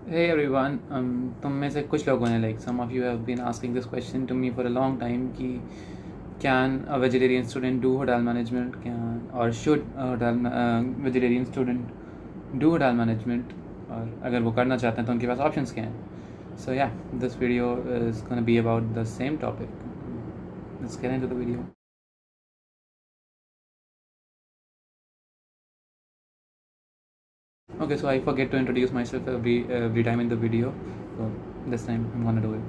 Hey everyone, तुम में से कुछ लोगों ने some of you have been asking this question to me for a long time कि can a vegetarian student do hotel management, can or should a vegetarian student do hotel management, और अगर वो करना चाहते हैं तो उनके पास options क्या हैं. So yeah, this video is gonna be about the same topic. Let's get into the video. Okay, so I forget to introduce myself every time in the video, so this time I'm gonna do it.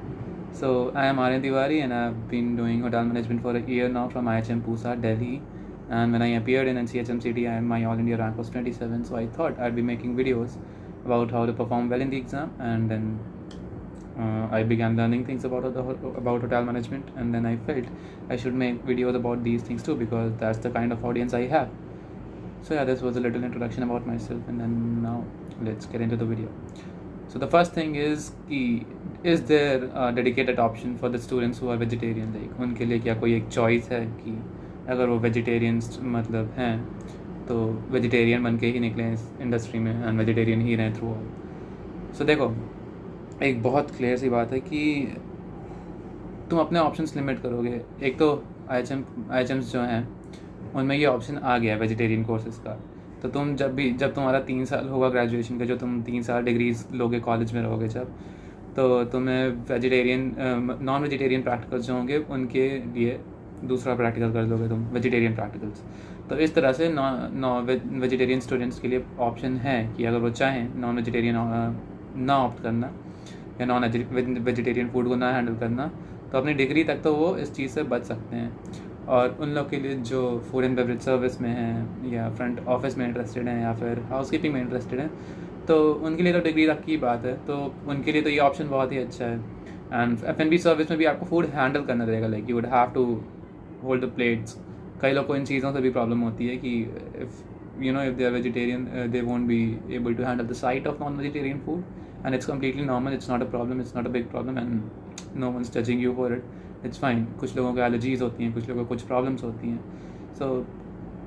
So I am Aryan Tiwari and I've been doing hotel management for a year now from IHM Pusa, Delhi. And when I appeared in NCHMCT, my All India rank was 27. So I thought I'd be making videos about how to perform well in the exam, and then I began learning things about hotel management, and then I felt I should make videos about these things too because that's the kind of audience I have. So yeah, this was a little introduction about myself, and then now let's get into the video. So the first thing is कि is there a dedicated option for the students who are vegetarian, like उनके लिए क्या कोई एक choice है कि अगर वो vegetarians मतलब हैं तो vegetarian बन के ही निकलें इस इंडस्ट्री में एंड vegetarian ही रहें थ्रू आउट. सो देखो, एक बहुत क्लियर सी बात है कि तुम अपने ऑप्शंस लिमिट करोगे. एक तो आई जो हैं उनमें ये ऑप्शन आ गया है वेजिटेरियन कोर्सेज का. तो तुम जब तुम्हारा 3 साल होगा ग्रेजुएशन का, जो तुम 3 साल डिग्रीज लोगे कॉलेज में रहोगे जब, तो तुम्हें नॉन वेजिटेरियन प्रैक्टिकल्स जो होंगे उनके लिए दूसरा प्रैक्टिकल कर दोगे तुम, वेजिटेरियन प्रैक्टिकल्स. तो इस तरह से वेजिटेरियन स्टूडेंट्स के लिए ऑप्शन है कि अगर वो चाहें नॉन वेजिटेरियन ना ऑप्ट करना या नॉन वेजिटेरियन फूड को ना हैंडल करना, तो अपनी डिग्री तक तो वो इस चीज़ से बच सकते हैं. और उन लोग के लिए जो फूड एंड बेवरेज सर्विस में हैं या फ्रंट ऑफिस में इंटरेस्टेड हैं या फिर हाउस कीपिंग में इंटरेस्टेड हैं, तो उनके लिए तो डिग्री तक की बात है. तो उनके लिए तो ये ऑप्शन बहुत ही अच्छा है. एंड F&B सर्विस में भी आपको फूड हैंडल करना रहेगा, like you would have to hold the plates. कई लोग को इन चीज़ों से भी प्रॉब्लम होती है कि if they are vegetarian they won't be able to handle the sight of non vegetarian food, and it's completely normal. It's not a problem, it's not a big problem, and no one is judging you for it. It's fine. कुछ लोगों को allergies होती हैं, कुछ लोगों को कुछ problems होती हैं, सो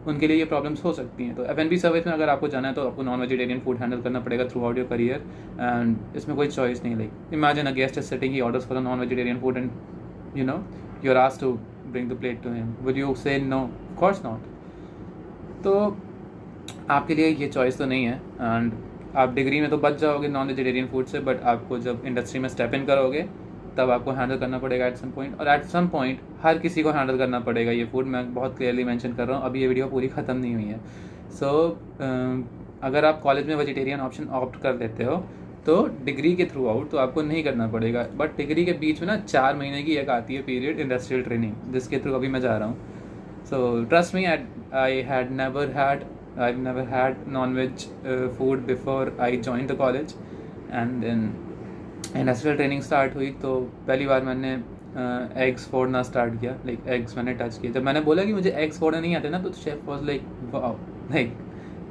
उनके लिए ये प्रॉब्लम्स हो सकती हैं. तो F&B सर्विस में अगर आपको जाना है तो आपको नॉन वेजिटेरियन फूड हैंडल करना पड़ेगा throughout your career, and इसमें कोई चॉइस नहीं. Like imagine a guest is sitting, he orders for a non vegetarian food and you are asked to bring the plate to him. Would you say no? Of course not. तो आपके लिए ये choice तो नहीं है, and आप degree में तो बच जाओगे नॉन वेजिटेरियन फूड से, बट आपको जब इंडस्ट्री में स्टेप इन करोगे तब आपको हैंडल करना पड़ेगा एट सम पॉइंट. और एट सम पॉइंट हर किसी को हैंडल करना पड़ेगा ये फूड. मैं बहुत क्लियरली मेंशन कर रहा हूँ, अभी ये वीडियो पूरी ख़त्म नहीं हुई है. अगर आप कॉलेज में वेजिटेरियन ऑप्शन ऑप्ट कर लेते हो तो डिग्री के थ्रू आउट तो आपको नहीं करना पड़ेगा. बट डिग्री के बीच में ना 4 महीने की एक आती है पीरियड, इंडस्ट्रियल ट्रेनिंग, जिसके थ्रू अभी मैं जा रहा हूँ. So trust me, I've never had non-veg food before I joined the college, and then industrial training start हुई तो पहली बार मैंने एग्स फोड़ना स्टार्ट किया. लाइक एग्स मैंने टच किए. जब मैंने बोला कि मुझे एग्स फोड़ना नहीं आते ना, तो chef was like wow, like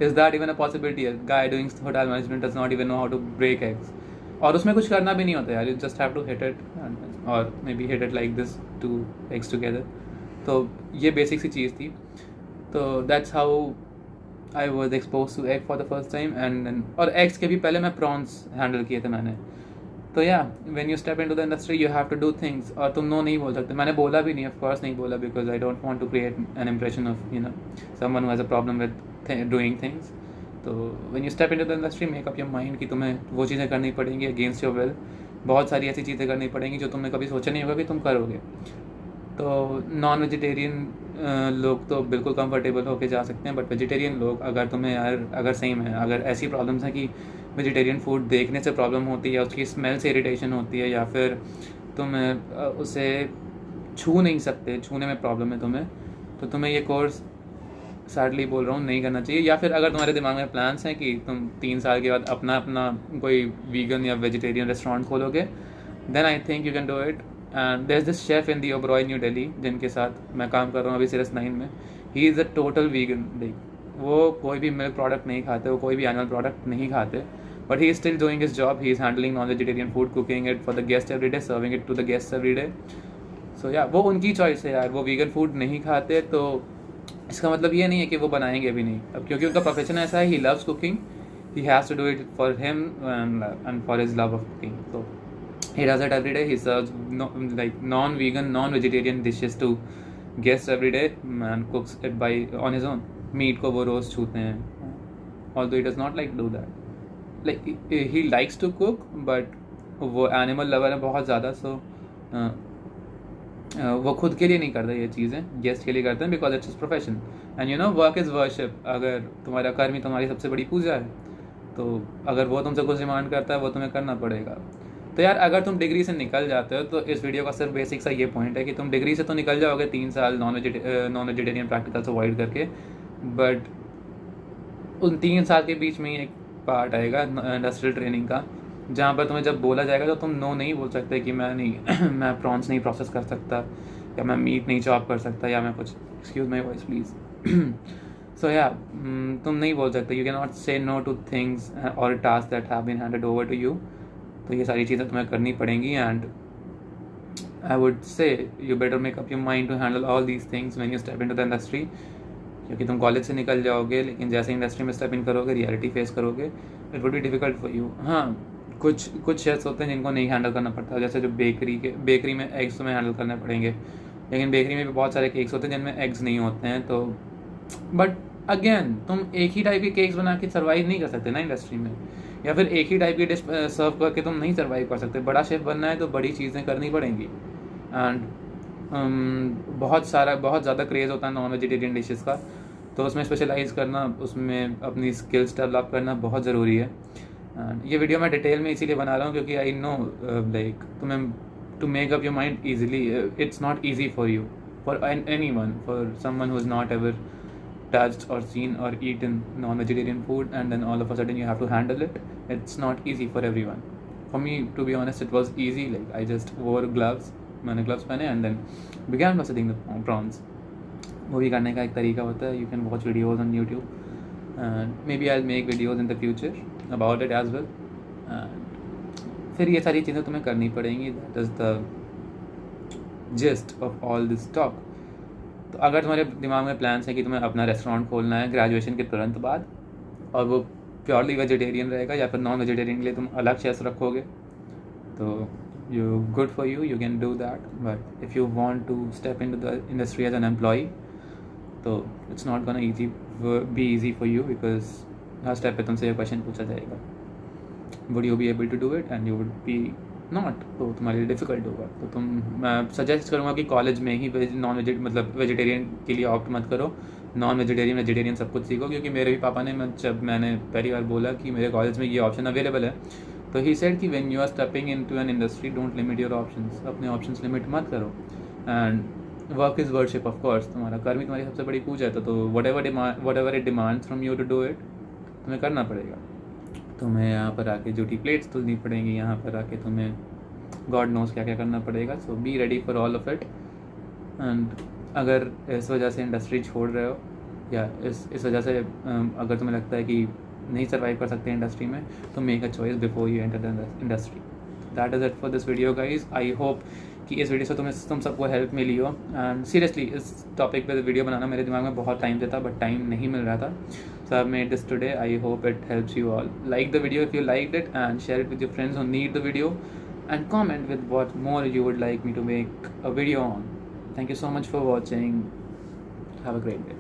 is that even a possibility? Guy doing hotel management does not even know how to break eggs. और उसमें कुछ करना भी नहीं होता यार, you just have to hit it और maybe hit it like this, 2 eggs together. तो ये बेसिक सी चीज़ थी. तो that's how I was expose to egg for the first time. And और एग्स के भी पहले मैं प्रॉन्स हैंडल किए थे मैंने. तो या when you step into the industry you have to do things, और तुम नो नहीं बोल सकते. मैंने बोला भी नहीं, ऑफ कोर्स नहीं बोला, because I don't want to create an impression of someone who has a problem with doing things. तो when you step into the industry, make up your mind कि तुम्हें वो चीज़ें करनी पड़ेंगी अगेंस्ट योर विल. बहुत सारी ऐसी चीज़ें करनी पड़ेंगी जो तुमने कभी सोचा नहीं होगा कि तुम करोगे. तो नॉन वेजिटेरियन लोग तो बिल्कुल कंफर्टेबल होके जा सकते हैं, बट वेजिटेरियन लोग, अगर तुम्हें अगर सही में अगर ऐसी प्रॉब्लम्स हैं कि वेजिटेरियन फूड देखने से प्रॉब्लम होती है, उसकी स्मेल से इरिटेशन होती है, या फिर तुम उसे छू नहीं सकते, छूने में प्रॉब्लम है तुम्हें, तो तुम्हें ये कोर्स सैडली बोल रहा हूँ नहीं करना चाहिए. या फिर अगर तुम्हारे दिमाग में प्लान्स हैं कि तुम 3 साल के बाद अपना कोई वीगन या वेजिटेरियन रेस्टोरेंट खोलोगे, then I think you can do it. And there is this chef in the Oberoi New Delhi, जिनके साथ मैं काम कर रहा हूँ अभी सीरीज 9 में. He is a total vegan. Like वो कोई भी मिल्क प्रोडक्ट नहीं खाते, वो कोई भी एनिमल प्रोडक्ट नहीं खाते, but he is still doing his job. He is handling non vegetarian food, cooking it for the guest every day, serving it to the guest every day. So या वो उनकी चॉइस है यार. वो vegan food नहीं खाते तो इसका मतलब ये नहीं है कि वो बनाएंगे भी नहीं. अब क्योंकि उनका प्रोफेशन ऐसा है, he loves cooking, he has to do it for him and for his love of cooking. So he does it every day. He serves non-vegan, non-vegetarian dishes to guests every day and cooks it by on his own. Meat को वो रोज छूते हैं. Although he does not like to do that. Like he likes to cook, but वो animal lover है बहुत ज़्यादा. सो वो खुद के लिए नहीं करता ये चीज़ें, गेस्ट के लिए करते हैं, because it's his profession. And you know work is worship. अगर तुम्हारा कर्म ही तुम्हारी सबसे बड़ी पूजा है, तो अगर वो तुमसे कुछ डिमांड करता है वो तुम्हें करना पड़ेगा. तो यार अगर तुम डिग्री से निकल जाते हो तो इस वीडियो का सिर्फ बेसिक सा ये पॉइंट है कि तुम डिग्री से तो निकल जाओगे 3 साल नॉन वेजिटेरियन प्रैक्टिकल्स अवॉइड करके, बट उन 3 साल के बीच में ही एक पार्ट आएगा इंडस्ट्रियल ट्रेनिंग का, जहाँ पर तुम्हें जब बोला जाएगा तो तुम नो नहीं बोल सकते कि मैं नहीं मैं प्रॉन्स नहीं प्रोसेस कर सकता, या मैं मीट नहीं चॉप कर सकता, या मैं कुछ excuse my voice please. So या तुम नहीं बोल सकते. You can not say no to things और task that have been handed over to you. तो ये सारी चीज़ें तुम्हें करनी पड़ेंगी. And I would say you better make up your mind to handle all these things when you step into the industry. क्योंकि तुम कॉलेज से निकल जाओगे, लेकिन जैसे इंडस्ट्री में स्टेप इन करोगे, रियलिटी फेस करोगे, it would be difficult for you. हाँ, कुछ शेफ्स होते हैं जिनको नहीं हैंडल करना पड़ता, जैसे जो बेकरी में एग्स तुम्हें हैंडल करने पड़ेंगे, लेकिन बेकरी में भी बहुत सारे केक्स होते हैं जिनमें एग्स नहीं होते हैं. तो बट अगेन तुम एक ही टाइप के केक्स बना के सर्वाइव नहीं कर सकते ना इंडस्ट्री में, या फिर एक ही टाइप की डिश सर्व करके तुम नहीं सर्वाइव कर सकते. बड़ा शेफ बनना है तो बड़ी चीज़ें करनी पड़ेंगी. एंड बहुत ज़्यादा क्रेज़ होता है नॉन वेजिटेरियन डिशेज़ का, तो उसमें स्पेशलाइज करना, उसमें अपनी स्किल्स डेवलप करना बहुत ज़रूरी है. ये वीडियो मैं डिटेल में इसीलिए बना रहा हूँ क्योंकि आई नो लाइक तुम्हें to make up your mind easily, it's not easy for you, for anyone, for someone who is not ever touched or seen or eaten non-vegetarian food, and then all of a sudden you have to handle it. It's not easy for everyone. For me, to be honest, it was easy. Like I just wore gloves, मैंने gloves पहने and then began processing the prawns. वो भी करने का एक तरीका होता है. You can watch videos on YouTube, and maybe I'll make videos in the future about it as well. And फिर ये सारी चीज़ें तुम्हें करनी पड़ेंगी. That is the gist of all this talk. तो अगर तुम्हारे दिमाग में प्लान्स है कि तुम्हें अपना रेस्टोरेंट खोलना है ग्रेजुएशन के तुरंत बाद, और वो प्योरली वेजिटेरियन रहेगा या फिर नॉन वेजिटेरियन के लिए तुम अलग शेफ्स रखोगे, तो you good for you, you can do that. But if you want to step into the industry as an employee, तो it's not gonna be easy for you, because हर step पे तुमसे ये क्वेश्चन पूछा जाएगा, would you be able to do it, and you would be not, तो तुम्हारे लिए डिफ़िकल्ट होगा. तो मैं सजेस्ट करूँगा कि कॉलेज में ही वेजिटेरियन के लिए ऑप्ट मत करो. नॉन वेजिटेरियन सब कुछ सीखो. क्योंकि मेरे भी पापा ने, जब मैंने पहली बार बोला कि मेरे कॉलेज में ये ऑप्शन अवेलेबल है, तो ही सेड कि when you are stepping into an industry, don't limit your options. अपने ऑप्शंस लिमिट मत करो. And work is worship. Of course तुम्हारा कर्म ही तुम्हारी सबसे बड़ी पूजा है. तो whatever it demands from you to do it, तुम्हें करना पड़ेगा. तुम्हें यहाँ पर आके जूठी प्लेट्स धुलनी पड़ेंगी, यहाँ पर आके तुम्हें गॉड नोज क्या क्या करना पड़ेगा. So be ready for all of it. And अगर इस वजह से इंडस्ट्री छोड़ रहे हो, या इस वजह से अगर तुम्हें लगता है कि नहीं सर्वाइव कर सकते इंडस्ट्री में, तो make a choice before you enter the industry. That is it for this video guys. I hope कि इस वीडियो से तुम सबको हेल्प मिली हो. एंड सीरियसली इस टॉपिक पे वीडियो बनाना मेरे दिमाग में बहुत टाइम से था, बट टाइम नहीं मिल रहा था. So I've made this today. I hope it helps you all. Like the video if you liked it, and share it with your friends who need the video, and comment with what more you would like me to make a video on. Thank you so much for watching. Have a great day.